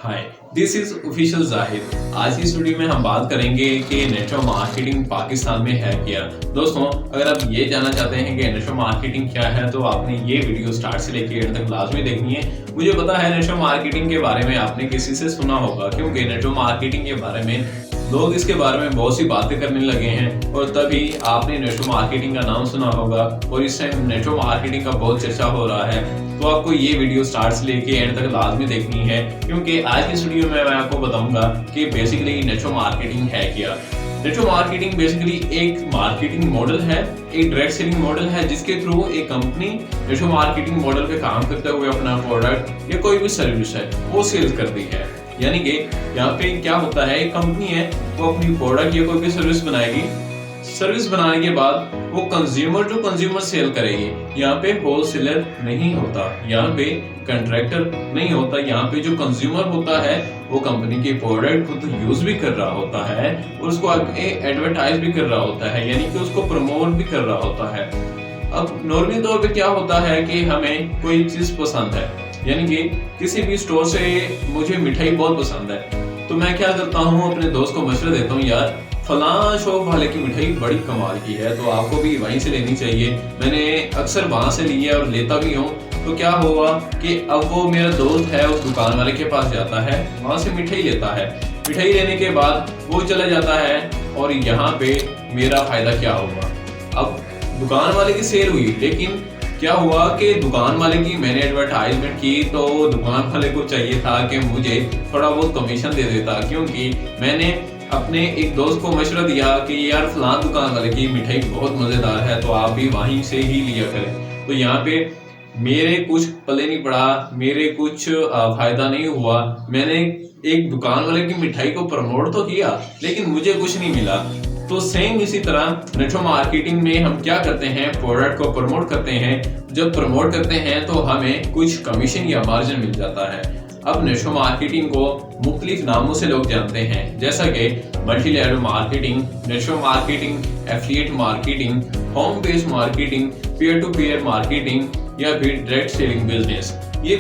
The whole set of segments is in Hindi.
Hi, this is official Zahid. आज की इस वीडियो में हम बात करेंगे कि नेटवर्क मार्केटिंग पाकिस्तान में है क्या। दोस्तों, अगर आप ये जानना चाहते हैं कि नेटवर्क मार्केटिंग क्या है तो आपने ये वीडियो स्टार्ट से लेकर एंड तक लाजमी देखनी है। मुझे पता है नेटवर्क मार्केटिंग के बारे में आपने किसी से सुना होगा, क्योंकि नेटवर्क मार्केटिंग के बारे में लोग इसके बारे में बहुत सी बातें करने लगे हैं और तभी आपने नेटवर्क मार्केटिंग का नाम सुना होगा और इस टाइम नेटवर्क मार्केटिंग का बहुत चर्चा हो रहा है। तो आपको ये वीडियो स्टार्ट से लेके एंड तक लाजमी देखनी है, क्योंकि आज की इस वीडियो में मैं आपको बताऊंगा कि बेसिकली नेटवर्क मार्केटिंग है क्या। नेटवर्क मार्केटिंग बेसिकली एक मार्केटिंग मॉडल है, एक डायरेक्ट सेलिंग मॉडल है, जिसके थ्रू एक कंपनी नेटवर्क मार्केटिंग मॉडल पे काम करते हुए अपना प्रोडक्ट या कोई भी सर्विस है वो सेल करती है। यानी कि यहाँ पे क्या होता है, एक कंपनी है वो अपनी प्रोडक्ट या कोई भी सर्विस बनाएगी। सर्विस बनाने के बाद वो कंज्यूमर सेल करेगी। यहाँ पे होलसेलर नहीं होता, यहाँ पे कंट्रैक्टर नहीं होता, यहाँ पे जो कंज्यूमर होता है वो कंपनी की प्रोडक्ट खुद यूज भी कर रहा होता है और उसको आगे एडवर्टाइज भी कर रहा होता है, यानी कि उसको प्रमोट भी कर रहा होता है। अब नॉर्मली तौर पे क्या होता है कि हमें कोई चीज पसंद है, यानी कि किसी भी स्टोर से मुझे मिठाई बहुत पसंद है, तो मैं क्या करता हूँ, अपने दोस्त को मशवरा देता हूँ, यार फलां शॉप वाले की मिठाई बड़ी कमाल की है तो आपको भी वहीं से लेनी चाहिए। मैंने अक्सर वहां से ली है और लेता भी हूँ। तो क्या हुआ कि अब वो मेरा दोस्त है उस दुकान वाले के पास जाता है, वहां से मिठाई लेता है। मिठाई लेने के बाद वो चला जाता है और यहाँ पे मेरा फायदा क्या हुआ। अब दुकान वाले की सेल हुई, लेकिन क्या हुआ कि दुकान वाले की मैंने एडवर्टाइजमेंट की तो दुकान वाले को चाहिए था कि मुझे थोड़ा बहुत कमीशन दे देता, क्योंकि मैंने अपने एक दोस्त को मशवरा दिया कि यार फलां दुकान वाले की मिठाई बहुत मजेदार है तो आप भी वहीं से ही लिया करें। तो यहाँ पे मेरे कुछ पल्ले नहीं पड़ा, मेरे कुछ फायदा नहीं हुआ। मैंने एक दुकान वाले की मिठाई को प्रमोट तो किया लेकिन मुझे कुछ नहीं मिला। तो सेम इसी तरह नेटवर्क मार्केटिंग में हम क्या करते हैं, प्रोडक्ट को प्रमोट करते हैं। जब प्रमोट करते हैं तो हमें कुछ कमीशन या मार्जिन मिल जाता है। अब नेटवर्क मार्केटिंग को मुख्तलिफ नामों से लोग जानते हैं, जैसा कि multi level marketing, network marketing, affiliate marketing, home based marketing, peer to peer marketing या फिर डायरेक्ट सेलिंग बिजनेस। ये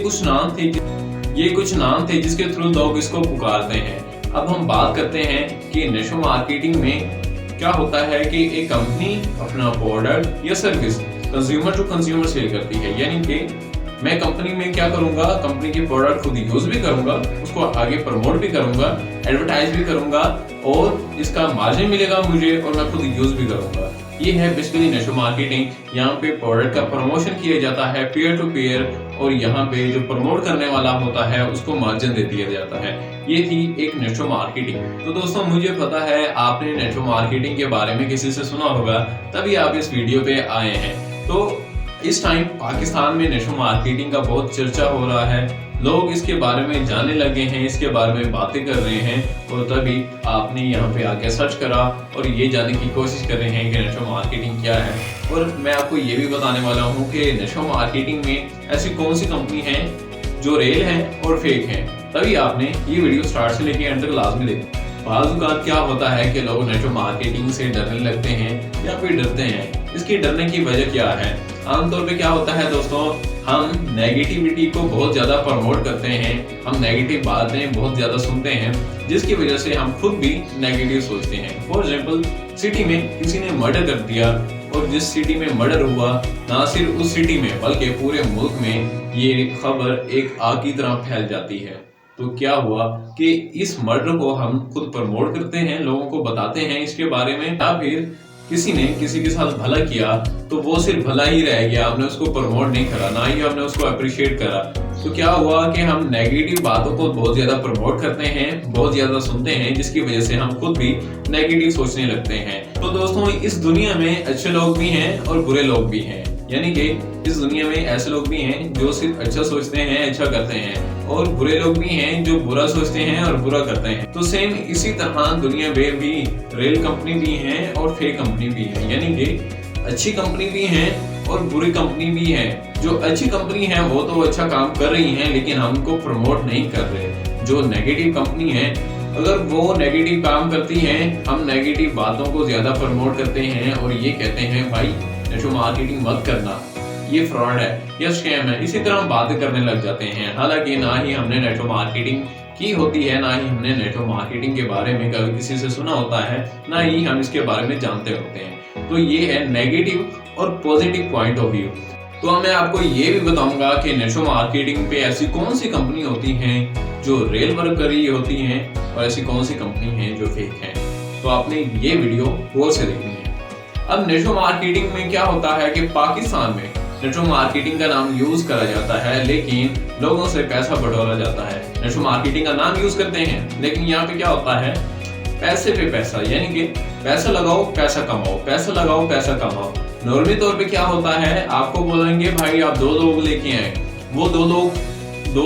कुछ नाम थे जिसके थ्रू लोग इसको पुकारते हैं। अब हम बात करते हैं कि नेटवर्क मार्केटिंग में क्या होता है कि एक कंपनी अपना प्रोडक्ट या service consumer to consumer sale करती है। यानी कि मैं कंपनी में क्या करूंगा, कंपनी की प्रोडक्ट खुद यूज भी करूंगा, उसको आगे प्रमोट भी करूंगा, एडवर्टाइज भी करूंगा और इसका मार्जिन मिलेगा मुझे और मैं खुद यूज भी करूंगा। ये है बेसिकली नेटवर्क मार्केटिंग। यहाँ पे प्रोडक्ट का प्रमोशन किया जाता है पीयर टू पीयर और यहाँ पे जो प्रमोट करने वाला होता है उसको मार्जिन दे दिया जाता है। ये थी एक नेटवर्क मार्केटिंग। तो दोस्तों, मुझे पता है आपने नेटवर्क मार्केटिंग के बारे में किसी से सुना होगा, तभी आप इस वीडियो पे आए हैं। तो इस टाइम पाकिस्तान में नेटवर्क मार्केटिंग का बहुत चर्चा हो रहा है, लोग इसके बारे में जानने लगे हैं, इसके बारे में बातें कर रहे हैं और तभी आपने यहाँ पे आके सर्च करा और ये जानने की कोशिश कर रहे हैं कि नेटवर्क मार्केटिंग क्या है। और मैं आपको ये भी बताने वाला हूँ कि नेटवर्क मार्केटिंग में ऐसी कौन सी कंपनी है जो रियल है और फेक है। तभी आपने ये वीडियो स्टार्ट से लेकर एंड तक लाजमी देखना। बाज़ क्या होता है कि लोग नेटवर्क मार्केटिंग से डरने लगते हैं या फिर डरते हैं। इसकी डरने की वजह क्या है? आमतौर पे क्या होता है दोस्तों, हम नेगेटिविटी को बहुत ज्यादा प्रमोट करते हैं, हम नेगेटिव बातें बहुत ज्यादा सुनते हैं, जिसकी वजह से हम खुद भी नेगेटिव सोचते हैं। फॉर एग्जाम्पल, सिटी में किसी ने मर्डर कर दिया और जिस सिटी में मर्डर हुआ, ना सिर्फ उस सिटी में बल्कि पूरे मुल्क में ये खबर एक आग की तरह फैल जाती है। तो क्या हुआ कि इस मर्डर को हम खुद प्रमोट करते हैं, लोगों को बताते हैं इसके बारे में, या फिर किसी ने किसी के साथ भला किया तो वो सिर्फ भला ही रह गया, हमने उसको प्रमोट नहीं करा, ना ही हमने उसको अप्रिशिएट करा। तो क्या हुआ कि हम नेगेटिव बातों को बहुत ज्यादा प्रमोट करते हैं, बहुत ज्यादा सुनते हैं, जिसकी वजह से हम खुद भी नेगेटिव सोचने लगते हैं। तो दोस्तों, इस दुनिया में अच्छे लोग भी हैं और बुरे लोग भी हैं। यानी कि इस दुनिया में ऐसे लोग भी हैं जो सिर्फ अच्छा सोचते हैं, अच्छा करते हैं, और बुरे लोग भी हैं जो बुरा सोचते हैं और बुरा करते हैं। तो सेम इसी तरह दुनिया में भी रियल कंपनी भी हैं और फेक कंपनी भी है। यानी कि अच्छी कंपनी भी है और बुरी कंपनी भी है। जो अच्छी कंपनी है वो तो अच्छा काम कर रही है लेकिन हमको प्रमोट नहीं कर रहे। जो नेगेटिव कंपनी है, अगर वो नेगेटिव काम करती है, हम नेगेटिव बातों को ज्यादा प्रमोट करते हैं और ये कहते हैं भाई नेटवर्क मार्केटिंग मत करना, ये फ्रॉड है, ये स्कैम है, इसी तरह हम बातें करने लग जाते हैं। हालांकि ना ही हमने नेटवर्क मार्केटिंग की होती है, ना ही हमने नेटवर्क मार्केटिंग के बारे में कभी किसी से सुना होता है, ना ही हम इसके बारे में जानते होते हैं। तो ये है नेगेटिव और पॉजिटिव पॉइंट ऑफ व्यू। तो मैं आपको ये भी बताऊंगा कि नेटवर्क मार्केटिंग पे ऐसी कौन सी कंपनी होती हैं जो रियल वर्क कर रही होती हैं और ऐसी कौन सी कंपनी हैं जो फेक हैं। तो आपने ये वीडियो गौर से देखनी है। अब नेटवर्क मार्केटिंग में क्या होता है कि पाकिस्तान में नेटवर्क मार्केटिंग का नाम यूज करा जाता है, लेकिन लोगों से पैसा बटोरा जाता है। नेटवर्क मार्केटिंग का नाम यूज करते हैं, लेकिन यहाँ पे क्या होता है, पैसे पे पैसा, यानी कि पैसा लगाओ पैसा कमाओ, पैसा लगाओ पैसा कमाओ। नॉर्मली तौर पे क्या होता है, आपको बोलेंगे भाई आप 2 लोग लेके आए, वो दो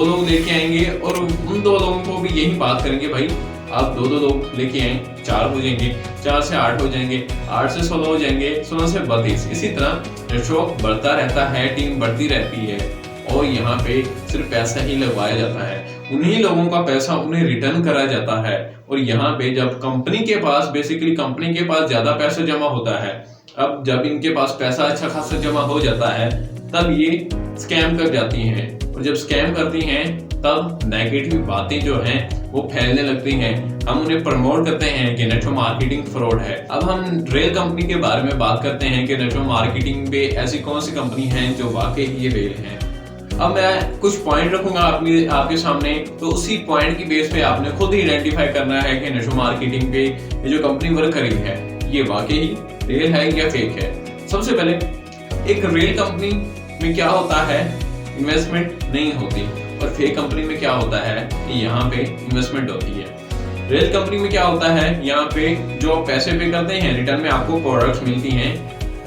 लोग लेके आएंगे और उन 2 लोगों को भी यही बात करेंगे, भाई आप 2 लोग लेके आए, 4 हो जाएंगे, 4 से 8 हो जाएंगे, 8 से 16 हो जाएंगे, 16 से 32। इसी तरह नेटवर्क बढ़ता रहता है, टीम बढ़ती रहती है और यहाँ पे सिर्फ पैसा ही लगवाया जाता है। उन्हीं लोगों का पैसा उन्हें रिटर्न करा जाता है और यहाँ पे जब कंपनी के पास ज्यादा पैसा जमा होता है, अब जब इनके पास पैसा अच्छा खासा जमा हो जाता है, तब ये स्कैम कर जाती हैं और जब स्कैम करती हैं तब नेगेटिव बातें जो हैं वो फैलने लगती हैं। हम उन्हें प्रमोट करते हैं कि नेटवर्क मार्केटिंग फ्रॉड है। अब हम रियल कंपनी के बारे में बात करते हैं कि नेटवर्क मार्केटिंग पे ऐसी कौन सी कंपनी है जो वाकई ये रियल है। अब मैं कुछ पॉइंट रखूंगा आपके सामने, तो उसी पॉइंट की बेस पे आपने खुद ही आइडेंटिफाई करना है कि नेटवर्क मार्केटिंग पे ये जो कंपनी वर्क कर रही है ये वाकई रियल है या फेक है। सबसे पहले एक रियल कंपनी में क्या होता है, इन्वेस्टमेंट नहीं होती, और फेक कंपनी में क्या होता है कि यहाँ पे इन्वेस्टमेंट होती है। रियल कंपनी में क्या होता है, यहाँ पे जो पैसे पे करते हैं रिटर्न में आपको प्रोडक्ट्स मिलती हैं।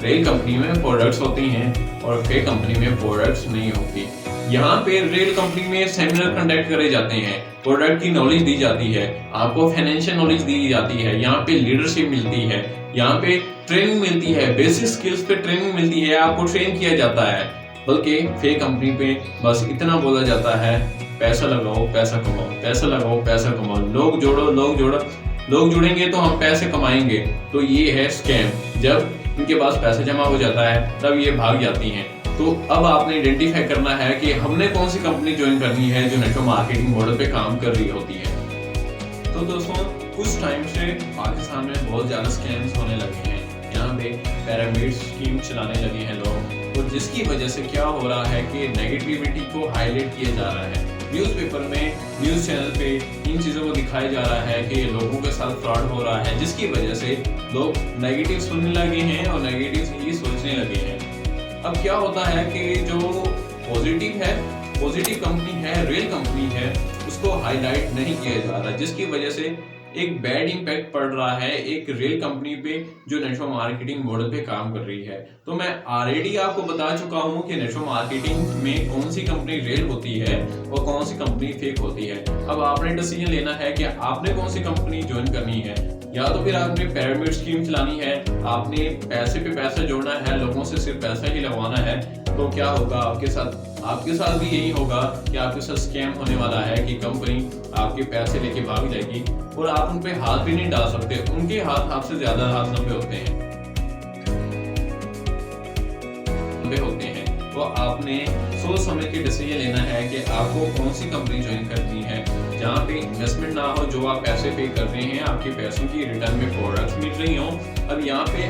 रियल कंपनी में प्रोडक्ट्स होती हैं और फेक कंपनी में प्रोडक्ट्स नहीं होती। यहाँ पे रियल कंपनी में सेमिनार कंडक्ट करे जाते हैं, प्रोडक्ट की नॉलेज दी जाती है, आपको फाइनेंशियल नॉलेज दी जाती है, यहाँ पे लीडरशिप मिलती है, यहाँ पे ट्रेनिंग मिलती है, बेसिक स्किल्स पे ट्रेनिंग मिलती है, आपको ट्रेन किया जाता है। बल्कि फेक कंपनी पे बस इतना बोला जाता है, पैसा लगाओ पैसा कमाओ, पैसा लगाओ पैसा कमाओ, लोग जुड़ेंगे तो हम पैसे कमाएंगे। तो ये है स्कैम। जब इनके पास पैसा जमा हो जाता है तब ये भाग जाती हैं। तो अब आपने आइडेंटिफाई करना है कि हमने कौन सी कंपनी ज्वाइन करनी है जो नेटवर्क मार्केटिंग मॉडल पे काम कर रही होती है। तो दोस्तों कुछ टाइम से पाकिस्तान में बहुत ज्यादा स्कैम्स होने लगे हैं। यहाँ पे पिरामिड स्कीम चलाने लगे हैं लोग, और जिसकी वजह से क्या हो रहा है कि नेगेटिविटी को हाईलाइट किया जा रहा है। न्यूज़पेपर में, न्यूज़ चैनल पे इन चीज़ों को दिखाया जा रहा है कि लोगों के साथ फ्रॉड हो रहा है, जिसकी वजह से लोग नेगेटिव सुनने लगे हैं और नेगेटिव ही सोचने लगे हैं। अब क्या होता है कि जो पॉजिटिव कंपनी है, रियल कंपनी है, उसको हाईलाइट नहीं किया जा रहा, जिसकी वजह से एक बैड इम्पैक्ट पड़ रहा है एक रियल कंपनी पे जो नेटवर्क मार्केटिंग मॉडल पे काम कर रही है। तो मैं ऑलरेडी आपको बता चुका हूँ कि नेटवर्क मार्केटिंग में कौन सी कंपनी रियल होती है और कौन सी कंपनी फेक होती है। अब आपने डिसीजन लेना है कि आपने कौन सी कंपनी ज्वाइन करनी है, या तो फिर आपने पिरामिड स्कीम चलानी है, आपने पैसे पे पैसा जोड़ना है, लोगों से सिर्फ पैसा ही लगवाना है। तो क्या होगा आपके साथ भी यही होगा कि आपके साथ स्कैम होने वाला है कि कंपनी आपके पैसे लेके भाग जाएगी और आप उन पे हाथ भी नहीं डाल सकते, उनके हाथ आपसे ज्यादा हाथ लंबे होते हैं। तो आपने सोच समझ के डिसीजन लेना है कि आपको कौन सी कंपनी ज्वाइन करनी है जहाँ पे इन्वेस्टमेंट ना हो, जो आप पैसे पे कर रहे हैं आपके पैसों की रिटर्न में प्रोडक्ट्स मिल रही हो। अब यहाँ पे